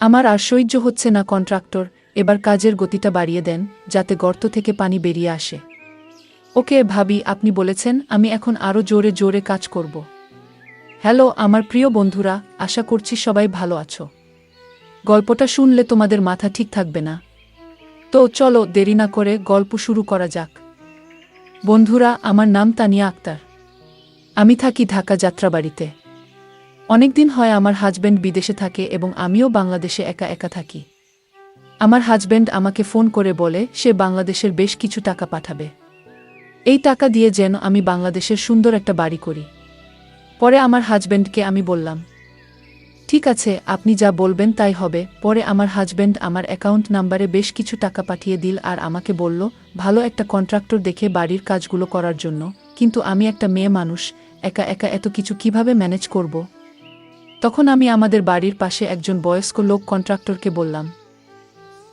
আমার আর সহ্য হচ্ছে না কন্ট্রাক্টর, এবার কাজের গতিটা বাড়িয়ে দেন যাতে গর্ত থেকে পানি বেরিয়ে আসে। ওকে ভাবি, আপনি বলেছেন, আমি এখন আরও জোরে জোরে কাজ করব। হ্যালো আমার প্রিয় বন্ধুরা, আশা করছি সবাই ভালো আছো। গল্পটা শুনলে তোমাদের মাথা ঠিক থাকবে না। তো চলো দেরি না করে গল্প শুরু করা যাক। বন্ধুরা, আমার নাম তানিয়া আক্তার। আমি থাকি ঢাকা যাত্রাবাড়িতে। অনেকদিন হয় আমার হাজব্যান্ড বিদেশে থাকে এবং আমিও বাংলাদেশে একা একা থাকি। আমার হাজব্যান্ড আমাকে ফোন করে বলে সে বাংলাদেশের বেশ কিছু টাকা পাঠাবে। এই টাকা দিয়ে যেন আমি বাংলাদেশের সুন্দর একটা বাড়ি করি। পরে আমার হাজব্যান্ডকে আমি বললাম, ঠিক আছে, আপনি যা বলবেন তাই হবে। পরে আমার হাজব্যান্ড আমার অ্যাকাউন্ট নাম্বারে বেশ কিছু টাকা পাঠিয়ে দিল আর আমাকে বলল ভালো একটা কন্ট্রাক্টর দেখে বাড়ির কাজগুলো করার জন্য। কিন্তু আমি একটা মেয়ে মানুষ, একা একা এত কিছু কিভাবে ম্যানেজ করব? তখন আমি আমাদের বাড়ির পাশে একজন বয়স্ক লোক কন্ট্রাক্টরকে বললাম,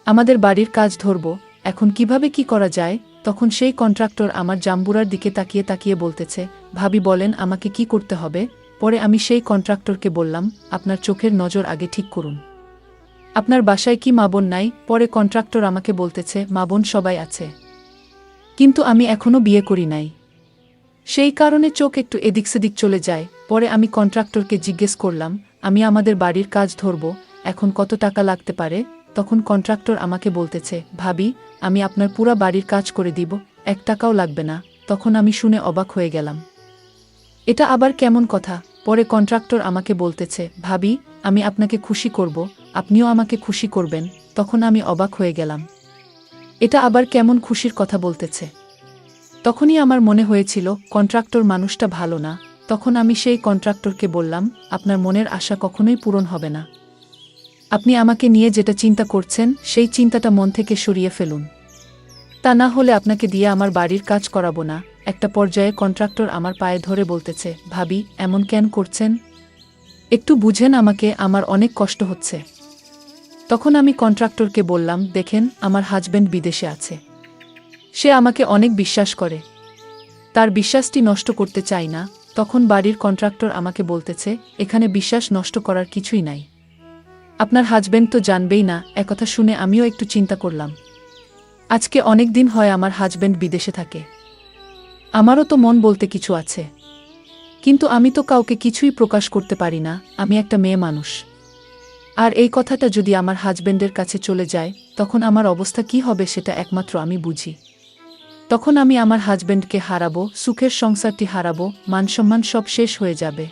আমাদের বাড়ির কাজ ধরব, এখন কিভাবে কি করা যায়? তখন সেই কন্ট্রাক্টর আমার জাম্বুরার দিকে তাকিয়ে তাকিয়ে বলতেছে, ভাবি বলেন আমাকে কি করতে হবে? পরে আমি সেই কন্ট্রাক্টরকে বললাম, আপনার চোখের নজর আগে ঠিক করুন। আপনার বাসায় কি মা বোন নাই? পরে কন্ট্রাক্টর আমাকে বলতেছে, মা বোন সবাই আছে, কিন্তু আমি এখনো বিয়ে করি নাই। সেই কারণে চোখ একটু এদিক সেদিক চলে যায়। পরে আমি কন্ট্রাক্টরকে জিজ্ঞেস করলাম, আমি আমাদের বাড়ির কাজ ধরব, এখন কত টাকা লাগতে পারে? তখন কন্ট্রাক্টর আমাকে বলতেছে, ভাবি আমি আপনার পুরা বাড়ির কাজ করে দিব, 1 টাকাও লাগবে না। তখন আমি শুনে অবাক হয়ে গেলাম, এটা আবার কেমন কথা? পরে কন্ট্রাক্টর আমাকে বলতেছে, ভাবি আমি আপনাকে খুশি করব, আপনিও আমাকে খুশি করবেন। তখন আমি অবাক হয়ে গেলাম, এটা আবার কেমন খুশির কথা বলতেছে? তখনই আমার মনে হয়েছিল কন্ট্রাক্টর মানুষটা ভালো না। তখন আমি সেই কন্ট্রাক্টরকে বললাম, আপনার মনের আশা কখনোই পূরণ হবে না। আপনি আমাকে নিয়ে যেটা চিন্তা করছেন সেই চিন্তাটা মন থেকে সরিয়ে ফেলুন, তা না হলে আপনাকে দিয়ে আমার বাড়ির কাজ করাবো না। একটা পর্যায়ে কন্ট্রাক্টর আমার পায়ে ধরে বলতেছে, ভাবি এমন কেন করছেন? একটু বুঝেন আমাকে, আমার অনেক কষ্ট হচ্ছে। তখন আমি কন্ট্রাক্টরকে বললাম, দেখেন আমার হাজব্যান্ড বিদেশে আছে, সে আমাকে অনেক বিশ্বাস করে, তার বিশ্বাসটি নষ্ট করতে চাই না। তখন বাড়ির কন্ট্রাক্টর আমাকে বলতেছে, এখানে বিশ্বাস নষ্ট করার কিছুই নাই, আপনার হাজব্যান্ড তো জানবেই না। একথা শুনে আমিও একটু চিন্তা করলাম, আজকে অনেক দিন হয় আমার হাজব্যান্ড বিদেশে থাকে, আমারও তো মন বলতে কিছু আছে, কিন্তু আমি তো কাউকে কিছুই প্রকাশ করতে পারি না, আমি একটা মেয়ে মানুষ। আর এই কথাটা যদি আমার হাজব্যান্ডের কাছে চলে যায় তখন আমার অবস্থা কি হবে সেটা একমাত্র আমি বুঝি। তখন আমি আমার হাজব্যান্ডকে হারাবো, সুখের সংসারটি হারাবো, মানসম্মান সব শেষ হয়ে যাবে।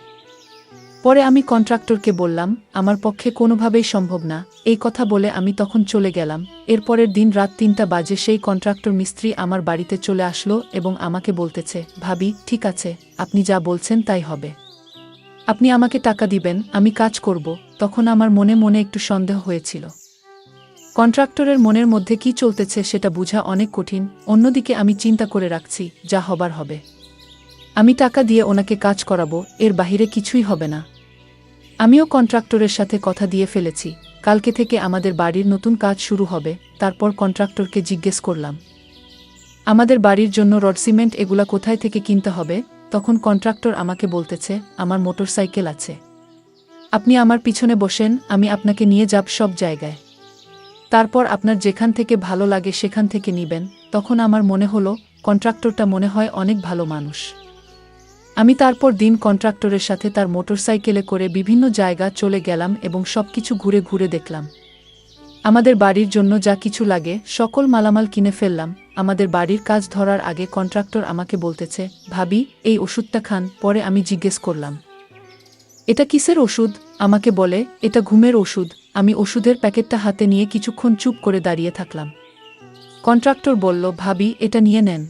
পরে আমি কন্ট্রাক্টরকে বললাম, আমার পক্ষে কোনোভাবেই সম্ভব না। এই কথা বলে আমি তখন চলে গেলাম। এরপরের দিন রাত 3টা বাজে সেই কন্ট্রাক্টর মিস্ত্রি আমার বাড়িতে চলে আসলো এবং আমাকে বলতেছে, ভাবি ঠিক আছে, আপনি যা বলছেন তাই হবে, আপনি আমাকে টাকা দিবেন, আমি কাজ করব। তখন আমার মনে মনে একটু সন্দেহ হয়েছিল, কন্ট্রাক্টরের মনের মধ্যে কি চলতেছে সেটা বোঝা অনেক কঠিন। অন্যদিকে আমি চিন্তা করে রাখছি, যা হবার হবে, আমি টাকা দিয়ে ওনাকে কাজ করাবো, এর বাহিরে কিছুই হবে না। আমিও কন্ট্রাক্টরের সাথে কথা দিয়ে ফেলেছি, কালকে থেকে আমাদের বাড়ির নতুন কাজ শুরু হবে। তারপর কন্ট্রাক্টরকে জিজ্ঞেস করলাম, আমাদের বাড়ির জন্য রড সিমেন্ট এগুলা কোথায় থেকে কিনতে হবে? তখন কন্ট্রাক্টর আমাকে বলতেছে, আমার মোটরসাইকেল আছে, আপনি আমার পিছনে বসেন, আমি আপনাকে নিয়ে যাব সব জায়গায়, তারপর আপনার যেখান থেকে ভালো লাগে সেখান থেকে নিবেন। তখন আমার মনে হলো কন্ট্রাক্টরটা মনে হয় অনেক ভালো মানুষ। আমি তারপর দিন কন্ট্রাক্টরের সাথে তার মোটরসাইকেলে করে বিভিন্ন জায়গা চলে গেলাম এবং সবকিছু ঘুরে ঘুরে দেখলাম। আমাদের বাড়ির জন্য যা কিছু লাগে সকল মালামাল কিনে ফেললাম। আমাদের বাড়ির কাজ ধরার আগে কন্ট্রাক্টর আমাকে বলতেছে, ভাবি এই ওষুধটা খান। পরে আমি জিজ্ঞেস করলাম, এটা কিসের ওষুধ? আমাকে বলে, এটা ঘুমের ওষুধ। আমি ওষুধের প্যাকেটটা হাতে নিয়ে কিছুক্ষণ চুপ করে দাঁড়িয়ে থাকলাম। কন্ট্রাক্টর বলল, ভাবি এটা নিয়ে নেন,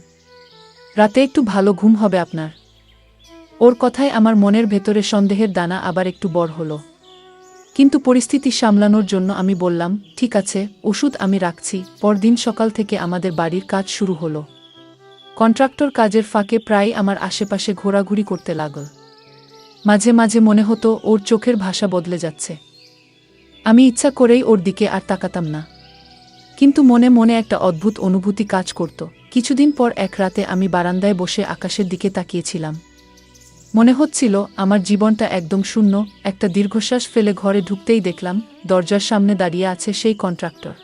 রাতে একটু ভালো ঘুম হবে আপনার। ওর কথায় আমার মনের ভেতরে সন্দেহের দানা আবার একটু বড় হলো, কিন্তু পরিস্থিতি সামলানোর জন্য আমি বললাম, ঠিক আছে, ওষুধ আমি রাখছি। পরদিন সকাল থেকে আমাদের বাড়ির কাজ শুরু হলো। কন্ট্রাক্টর কাজের ফাঁকে প্রায় আমার আশেপাশে ঘোরাঘুরি করতে লাগল। মাঝে মাঝে মনে হতো ওর চোখের ভাষা বদলে যাচ্ছে। আমি ইচ্ছা করেই ওর দিকে আর তাকাতাম না, কিন্তু মনে মনে একটা অদ্ভুত অনুভূতি কাজ করত। কিছুদিন পর এক রাতে আমি বারান্দায় বসে আকাশের দিকে তাকিয়েছিলাম। মনে হচ্ছিল আমার জীবনটা একদম শূন্য। একটা দীর্ঘশ্বাস ফেলে ঘরে ঢুকতেই দেখলাম দরজার সামনে দাঁড়িয়ে আছে সেই কন্ট্রাক্টর।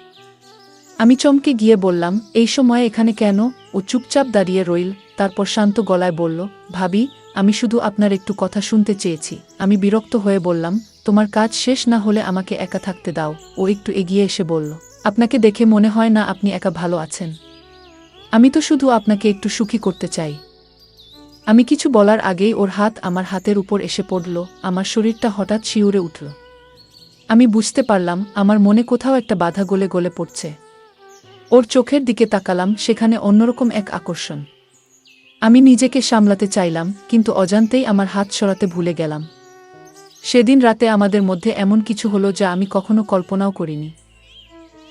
আমি চমকে গিয়ে বললাম, এই সময় এখানে কেন? ও চুপচাপ দাঁড়িয়ে রইল, তারপর শান্ত গলায় বলল, ভাবি, আমি শুধু আপনার একটু কথা শুনতে চেয়েছি। আমি বিরক্ত হয়ে বললাম, তোমার কাজ শেষ না হলে আমাকে একা থাকতে দাও। ও একটু এগিয়ে এসে বলল, আপনাকে দেখে মনে হয় না আপনি একা ভালো আছেন। আমি তো শুধু আপনাকে একটু সুখী করতে চাই। আমি কিছু বলার আগেই ওর হাত আমার হাতের উপর এসে পড়ল। আমার শরীরটা হঠাৎ শিউরে উঠল। আমি বুঝতে পারলাম আমার মনে কোথাও একটা বাধা গলে গলে পড়ছে। ওর চোখের দিকে তাকালাম, সেখানে অন্যরকম এক আকর্ষণ। আমি নিজেকে সামলাতে চাইলাম, কিন্তু অজান্তেই আমার হাত সরাতে ভুলে গেলাম। সেদিন রাতে আমাদের মধ্যে এমন কিছু হলো যা আমি কখনো কল্পনাও করিনি।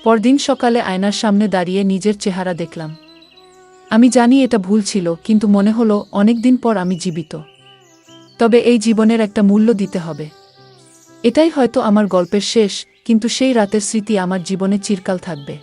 পরদিন সকালে আয়নার সামনে দাঁড়িয়ে নিজের চেহারা দেখলাম। আমি জানি এটা ভুল ছিল, কিন্তু মনে হলো অনেকদিন পর আমি জীবিত। তবে এই জীবনের একটা মূল্য দিতে হবে। এটাই হয়তো আমার গল্পের শেষ, কিন্তু সেই রাতের স্মৃতি আমার জীবনে চিরকাল থাকবে।